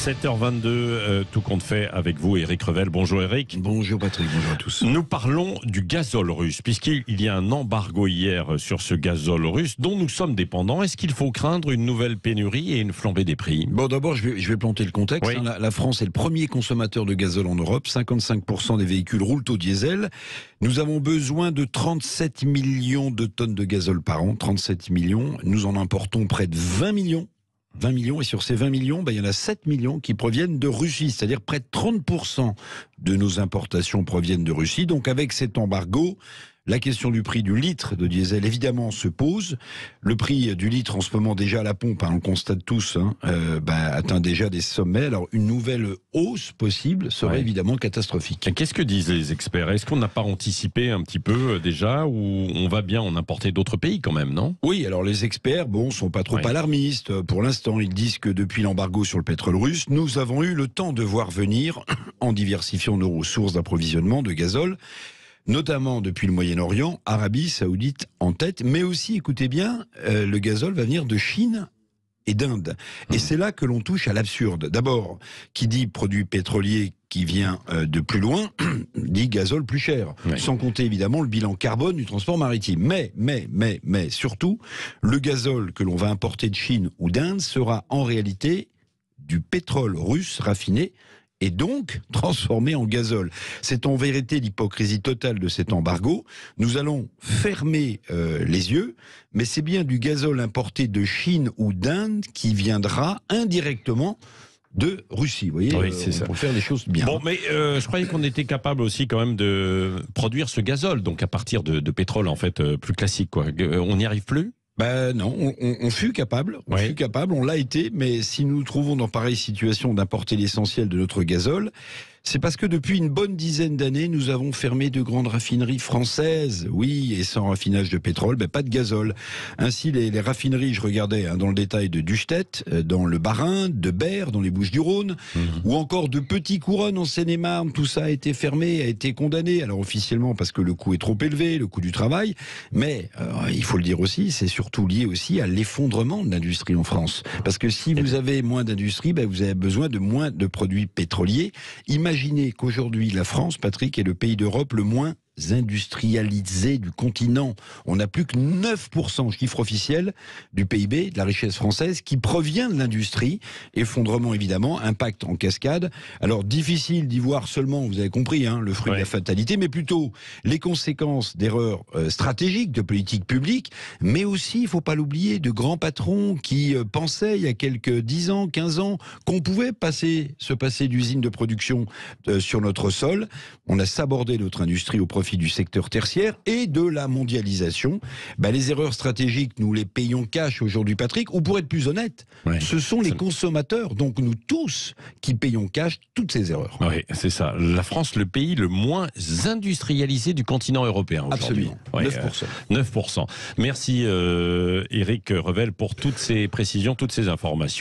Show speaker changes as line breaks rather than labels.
7h22, tout compte fait avec vous, Éric Revel. Bonjour Éric.
Bonjour Patrick, bonjour à tous.
Nous parlons du gazole russe, puisqu'il y a un embargo hier sur ce gazole russe dont nous sommes dépendants. Est-ce qu'il faut craindre une nouvelle pénurie et une flambée des prix?
Bon, d'abord, je vais planter le contexte.
Oui.
La France est le premier consommateur de gazole en Europe. 55% des véhicules roulent au diesel. Nous avons besoin de 37 millions de tonnes de gazole par an. 37 millions. Nous en importons près de 20 millions. 20 millions, et sur ces 20 millions, il y en a 7 millions qui proviennent de Russie, c'est-à-dire près de 30% de nos importations proviennent de Russie. Donc avec cet embargo, la question du prix du litre de diesel, évidemment, se pose. Le prix du litre, en ce moment, déjà à la pompe, on le constate tous, atteint déjà des sommets. Alors, une nouvelle hausse possible serait évidemment catastrophique.
Qu'est-ce que disent les experts? Est-ce qu'on n'a pas anticipé un petit peu déjà, ou on va bien en importer d'autres pays quand même, non?
Oui, alors les experts, sont pas trop alarmistes. Pour l'instant, ils disent que depuis l'embargo sur le pétrole russe, nous avons eu le temps de voir venir, en diversifiant nos sources d'approvisionnement de gazole, notamment depuis le Moyen-Orient, Arabie Saoudite en tête, mais aussi, écoutez bien, le gazole va venir de Chine et d'Inde. Et c'est là que l'on touche à l'absurde. D'abord, qui dit produit pétrolier qui vient de plus loin, dit gazole plus cher. Sans compter évidemment le bilan carbone du transport maritime. Mais surtout, le gazole que l'on va importer de Chine ou d'Inde sera en réalité du pétrole russe raffiné, et donc transformé en gazole. C'est en vérité l'hypocrisie totale de cet embargo. Nous allons fermer les yeux, mais c'est bien du gazole importé de Chine ou d'Inde qui viendra indirectement de Russie. Vous voyez,
c'est ça.
Pour faire les choses bien.
Bon, mais je croyais qu'on était capable aussi quand même de produire ce gazole, donc à partir de pétrole en fait plus classique, quoi. On n'y arrive plus?
Non, on fut capable, on l'a été, mais si nous nous trouvons dans pareille situation d'importer l'essentiel de notre gazole, c'est parce que depuis une bonne dizaine d'années, nous avons fermé de grandes raffineries françaises. Oui, et sans raffinage de pétrole, pas de gazole. Ainsi, les raffineries, je regardais dans le détail, de Dustedt, dans le Bas-Rhin, de Berre, dans les Bouches-du-Rhône, ou encore de Petit-Couronne en Seine-et-Marne. Tout ça a été fermé, a été condamné. Alors officiellement parce que le coût est trop élevé, le coût du travail, mais il faut le dire aussi, c'est surtout lié aussi à l'effondrement de l'industrie en France. Parce que si vous avez moins d'industrie, vous avez besoin de moins de produits pétroliers. Imaginez qu'aujourd'hui, la France, Patrick, est le pays d'Europe le moins industrialisé du continent. On n'a plus que 9%, chiffre officiel, du PIB, de la richesse française, qui provient de l'industrie. Effondrement, évidemment, impact en cascade. Alors, difficile d'y voir seulement, vous avez compris, le fruit de la fatalité, mais plutôt les conséquences d'erreurs stratégiques, de politique publique, mais aussi, il ne faut pas l'oublier, de grands patrons qui pensaient, il y a quelques 10 ans, 15 ans, qu'on pouvait se passer d'usines de production sur notre sol. On a sabordé notre industrie au profit du secteur tertiaire et de la mondialisation. Les erreurs stratégiques, nous les payons cash aujourd'hui, Patrick, ou pour être plus honnête, ce sont les consommateurs, donc nous tous, qui payons cash toutes ces erreurs. Oui,
c'est ça. La France, le pays le moins industrialisé du continent européen aujourd'hui.
Absolument, 9%.
9%. Merci Éric Revel pour toutes ces précisions, toutes ces informations.